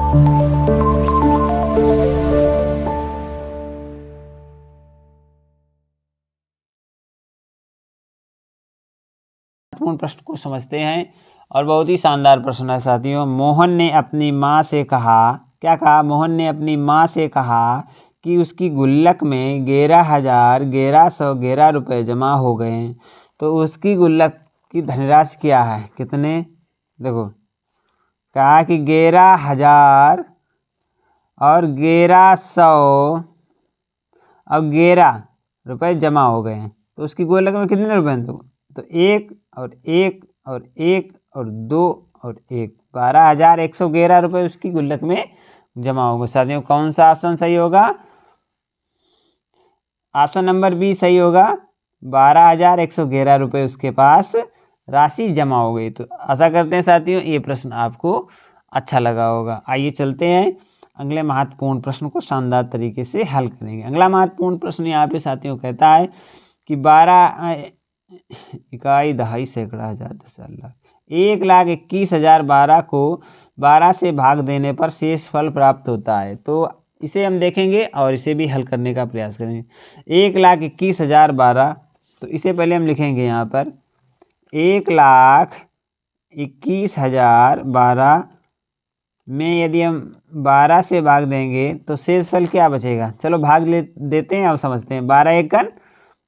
महत्वपूर्ण प्रश्न को समझते हैं और बहुत ही शानदार प्रश्न है साथियों। मोहन ने अपनी माँ से कहा, क्या कहा? मोहन ने अपनी माँ से कहा कि उसकी गुल्लक में 11,1111 रुपये जमा हो गए हैं। तो उसकी गुल्लक की धनराशि क्या है? कितने? देखो, कहा कि 11,000 और 1,100 और 11 रुपये जमा हो गए हैं। तो उसकी गुल्लक में कितने रुपए हैं? तो 1 और 1 और 1 और 2 और 1, 12,111 रुपये उसकी गुल्लक में जमा हो गए। साथियों, कौन सा ऑप्शन सही होगा? ऑप्शन नंबर बी सही होगा। 12,111 रुपये उसके पास राशि जमा हो गई। तो आशा करते हैं साथियों ये प्रश्न आपको अच्छा लगा होगा। आइए चलते हैं अगले महत्वपूर्ण प्रश्न को शानदार तरीके से हल करेंगे। अगला महत्वपूर्ण प्रश्न यहाँ पे साथियों कहता है कि 12 इकाई दहाई सैकड़ा हज़ार 10,000 लाख 1,21,012 को 12 से भाग देने पर शेष फल प्राप्त होता है। तो इसे हम देखेंगे और इसे भी हल करने का प्रयास करेंगे। 1,21,012, तो इसे पहले हम लिखेंगे यहाँ पर 1,21,012 में यदि हम 12 से भाग देंगे तो शेष फल क्या बचेगा? चलो भाग ले देते हैं और समझते हैं। 12 एकन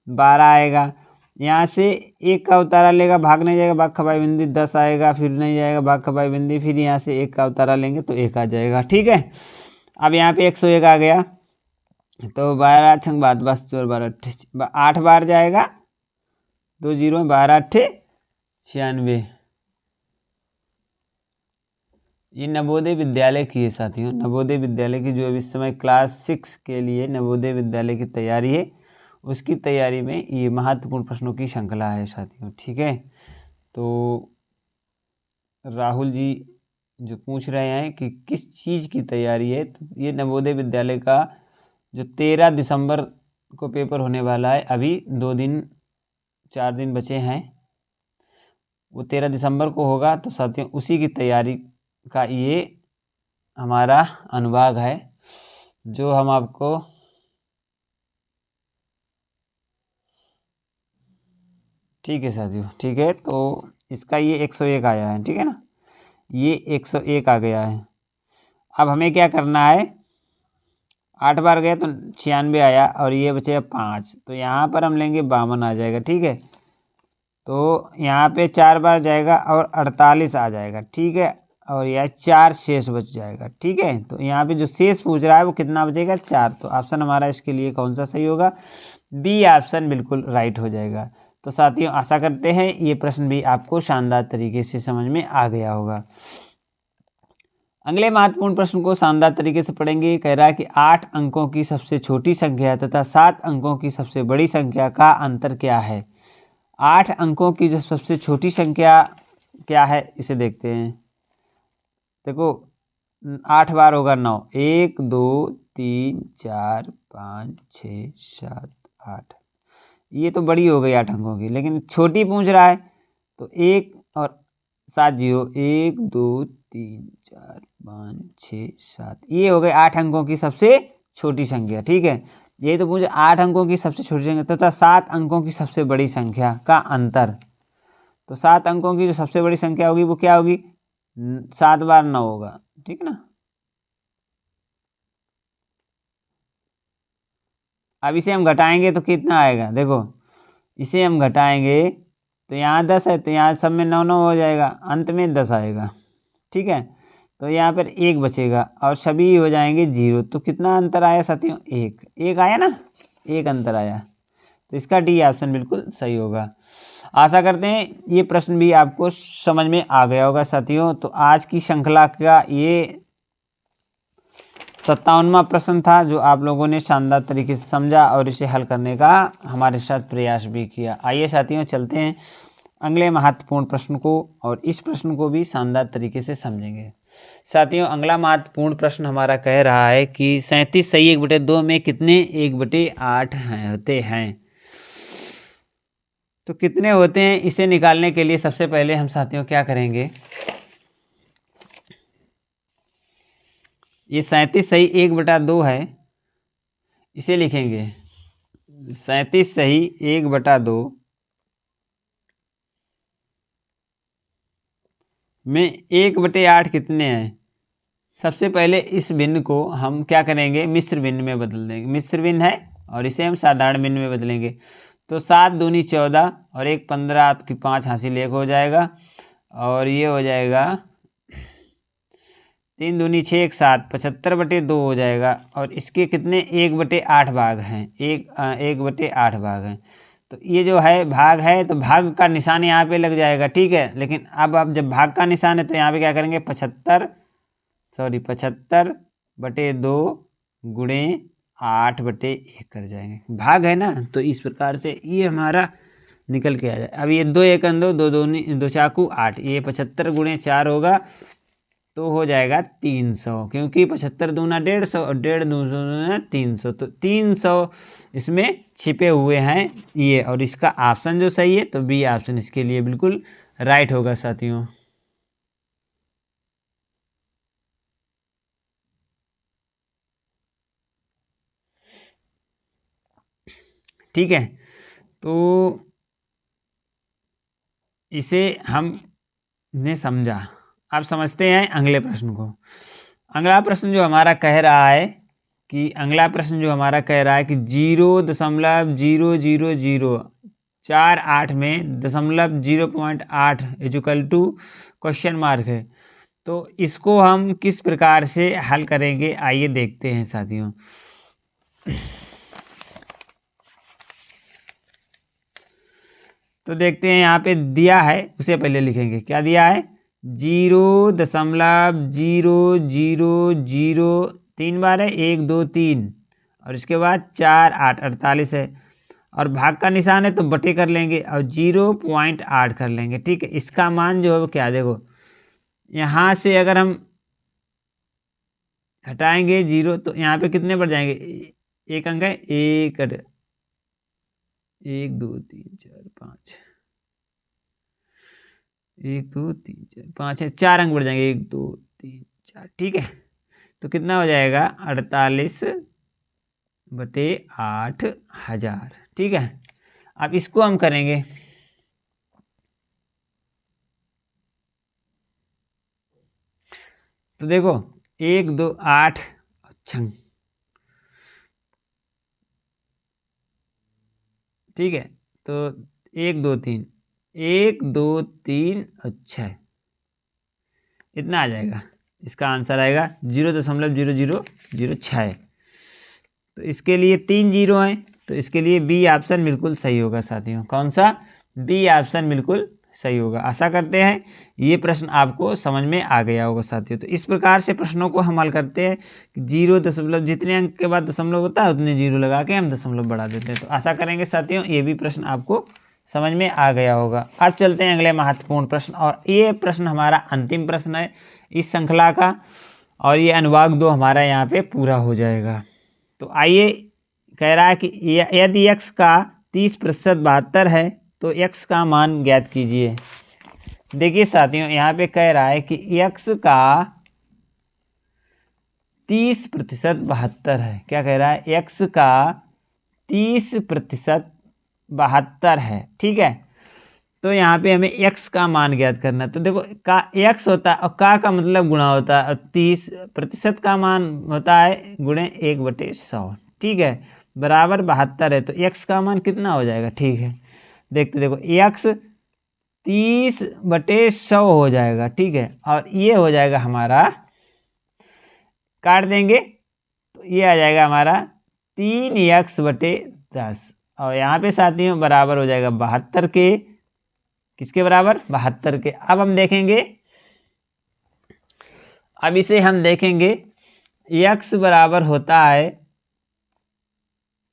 12 आएगा। यहाँ से 1 का उतारा लेगा, भाग नहीं जाएगा, भाग खबाई बिंदी 10 आएगा, फिर नहीं जाएगा, भाग खबाई बिंदी, फिर यहाँ से 1 का उतारा लेंगे तो 1 आ जाएगा। ठीक है, अब यहाँ पे 101 आ गया तो 12 छंग बात बस 4 12 8 बार जाएगा, 2 0 12 8 96। ये नवोदय विद्यालय की है साथियों, नवोदय विद्यालय की, जो अभी इस समय क्लास 6 के लिए नवोदय विद्यालय की तैयारी है, उसकी तैयारी में ये महत्वपूर्ण प्रश्नों की श्रृंखला है साथियों। ठीक है, तो राहुल जी जो पूछ रहे हैं कि किस चीज़ की तैयारी है, तो ये नवोदय विद्यालय का जो 13 दिसंबर को पेपर होने वाला है, अभी 2 दिन 4 दिन बचे हैं, वो 13 दिसंबर को होगा। तो साथियों उसी की तैयारी का ये हमारा अनुभाग है जो हम आपको ठीक है साथियों। ठीक है, तो इसका ये 101 आया है, ठीक है ना, ये 101 आ गया है। अब हमें क्या करना है, 8 बार गए तो 96 आया और ये बचे 5, तो यहाँ पर हम लेंगे 52 आ जाएगा। ठीक है, तो यहाँ पे 4 बार जाएगा और 48 आ जाएगा। ठीक है, और यह 4 शेष बच जाएगा। ठीक है, तो यहाँ पे जो शेष पूछ रहा है वो कितना बचेगा? 4। तो ऑप्शन हमारा इसके लिए कौन सा सही होगा? बी ऑप्शन बिल्कुल राइट हो जाएगा। तो साथियों आशा करते हैं ये प्रश्न भी आपको शानदार तरीके से समझ में आ गया होगा। अगले महत्वपूर्ण प्रश्न को शानदार तरीके से पढ़ेंगे। कह रहा है कि 8 अंकों की सबसे छोटी संख्या तथा 7 अंकों की सबसे बड़ी संख्या का अंतर क्या है? 8 अंकों की जो सबसे छोटी संख्या क्या है, इसे देखते हैं। देखो 8 बार होगा 9, 1 2 3 4 5 6 7 8, ये तो बड़ी हो गई 8 अंकों की, लेकिन छोटी पूछ रहा है तो 1 और 7 0, 1 2 3 4 5 6 7, ये हो गए 8 अंकों की सबसे छोटी संख्या। ठीक है, यही तो पूछे 8 अंकों की सबसे छोटी संख्या तथा 7 अंकों की सबसे बड़ी संख्या का अंतर। तो 7 अंकों की जो सबसे बड़ी संख्या होगी वो क्या होगी? 7 बार 9 होगा। ठीक ना, अब इसे हम घटाएंगे तो कितना आएगा? देखो इसे हम घटाएंगे तो यहाँ 10 है, तो यहाँ सब में 9 9 हो जाएगा, अंत में 10 आएगा। ठीक है, तो यहाँ पर 1 बचेगा और सभी हो जाएंगे 0। तो कितना अंतर आया साथियों? 1 आया ना, 1 अंतर आया। तो इसका डी ऑप्शन बिल्कुल सही होगा। आशा करते हैं ये प्रश्न भी आपको समझ में आ गया होगा साथियों। तो आज की श्रृंखला का ये 57वां प्रश्न था जो आप लोगों ने शानदार तरीके से समझा और इसे हल करने का हमारे साथ प्रयास भी किया। आइए साथियों चलते हैं अगले महत्वपूर्ण प्रश्न को और इस प्रश्न को भी शानदार तरीके से समझेंगे। साथियों अगला महत्वपूर्ण प्रश्न हमारा कह रहा है कि 37 सही 1/2 में कितने 1/8 होते हैं? तो कितने होते हैं, इसे निकालने के लिए सबसे पहले हम साथियों क्या करेंगे, ये 37 सही 1/2 है, इसे लिखेंगे 37 सही 1/2 में 1/8 कितने हैं। सबसे पहले इस भिन्न को हम क्या करेंगे, मिश्र भिन्न में बदल देंगे। मिश्र भिन्न है और इसे हम साधारण भिन्न में बदलेंगे। तो 7 दूनी 14 और 1 15, आपकी 5 हासिल 1 हो जाएगा। और ये हो जाएगा 3 दूनी 6 1 7, 75/2 हो जाएगा। और इसके कितने 1/8 भाग हैं, 1/8 भाग हैं। तो ये जो है भाग है, तो भाग का निशान यहाँ पे लग जाएगा, ठीक है। लेकिन अब जब भाग का निशान है तो यहाँ पे क्या करेंगे 75/2 गुणे 8/1 कर जाएंगे। भाग है ना, तो इस प्रकार से ये हमारा निकल के आ जाए। अब ये 2 1 2 2 दूनी 2 चाकू 8, ये 75 गुणे 4 होगा तो हो जाएगा 300, क्योंकि 75 दूना 150 और 1.5 दूना 300, तो 300 इसमें छिपे हुए हैं ये। और इसका ऑप्शन जो सही है तो बी ऑप्शन इसके लिए बिल्कुल राइट होगा साथियों। ठीक है, तो इसे हमने समझा। अब समझते हैं अगले प्रश्न को। अगला प्रश्न जो हमारा कह रहा है कि 0.00048 में 0.8 इक्वल टू क्वेश्चन मार्क है। तो इसको हम किस प्रकार से हल करेंगे, आइए देखते हैं साथियों। तो देखते हैं, यहाँ पे दिया है उसे पहले लिखेंगे। क्या दिया है 0.000, 3 बार है 1 2 3 और इसके बाद 4 8 48 है। और भाग का निशान है तो बटे कर लेंगे और 0.8 कर लेंगे, ठीक है। इसका मान जो है वो क्या, देखो यहाँ से अगर हम हटाएंगे 0 तो यहाँ पे कितने बढ़ जाएंगे, एक अंक है 1 1 2 3 4 5, 1 2 3 4 5 है, 4 अंक बढ़ जाएंगे 1 2 3 4, ठीक है। तो कितना हो जाएगा 48/8000, ठीक है। अब इसको हम करेंगे, तो देखो 1 2 8 अच्छा, ठीक है। तो 1 2 3 1 2 3 अच्छा है, इतना आ जाएगा। इसका आंसर आएगा 0.0006। तो इसके लिए 3 0 हैं, तो इसके लिए बी ऑप्शन बिल्कुल सही होगा साथियों। कौन सा, बी ऑप्शन बिल्कुल सही होगा। आशा करते हैं ये प्रश्न आपको समझ में आ गया होगा साथियों। तो इस प्रकार से प्रश्नों को हम हल करते हैं कि 0 जितने अंक के बाद दशमलव होता है उतने 0 लगा के हम दशमलव बढ़ा देते हैं। तो आशा करेंगे साथियों ये भी प्रश्न आपको समझ में आ गया होगा। अब चलते हैं अगले महत्वपूर्ण प्रश्न, और ये प्रश्न हमारा अंतिम प्रश्न है इस श्रृंखला का, और ये अनुभाग 2 हमारा यहाँ पे पूरा हो जाएगा। तो आइए, कह रहा है कि यदि x का 30% 72 है तो x का मान ज्ञात कीजिए। देखिए साथियों, यहाँ पे कह रहा है कि x का 30% 72 है। क्या कह रहा है, x का 30% 72 है, ठीक है। तो यहाँ पे हमें x का मान ज्ञात करना है। तो देखो का x होता है और का मतलब गुणा होता है, और 30% का मान होता है गुणे 1/100, ठीक है, बराबर 72 है। तो x का मान कितना हो जाएगा, ठीक है। देखते देखो x 30/100 हो जाएगा, ठीक है। और ये हो जाएगा हमारा, काट देंगे तो ये आ जाएगा हमारा 3x/10, और यहाँ पे साथियों बराबर हो जाएगा 72 के, किसके बराबर, 72 के। अब हम देखेंगे, अब इसे हम देखेंगे x बराबर होता है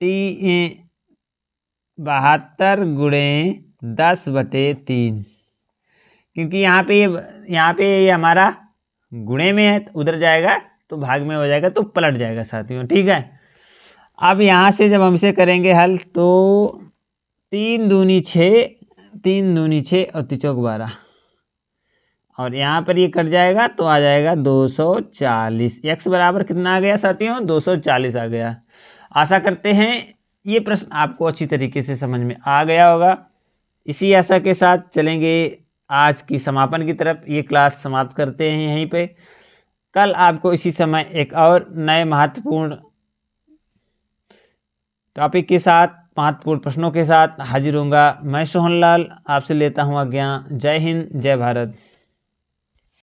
72 गुणे 10/3, क्योंकि यहाँ पे ये हमारा गुणे में है, तो उधर जाएगा तो भाग में हो जाएगा, तो पलट जाएगा साथियों, ठीक है। अब यहाँ से जब हम इसे करेंगे हल, तो 3 दूनी 6 और 3 चौक 12, और यहाँ पर ये कट जाएगा तो आ जाएगा 240। x बराबर कितना आ गया साथियों? 240 आ गया। आशा करते हैं ये प्रश्न आपको अच्छी तरीके से समझ में आ गया होगा। इसी आशा के साथ चलेंगे आज की समापन की तरफ। ये क्लास समाप्त करते हैं यहीं पे। कल आपको इसी समय एक और नए महत्वपूर्ण टॉपिक के साथ, महत्वपूर्ण प्रश्नों के साथ हाजिर होऊंगा। मैं सोहन लाल आपसे लेता हूँ आज्ञा। जय हिंद, जय भारत।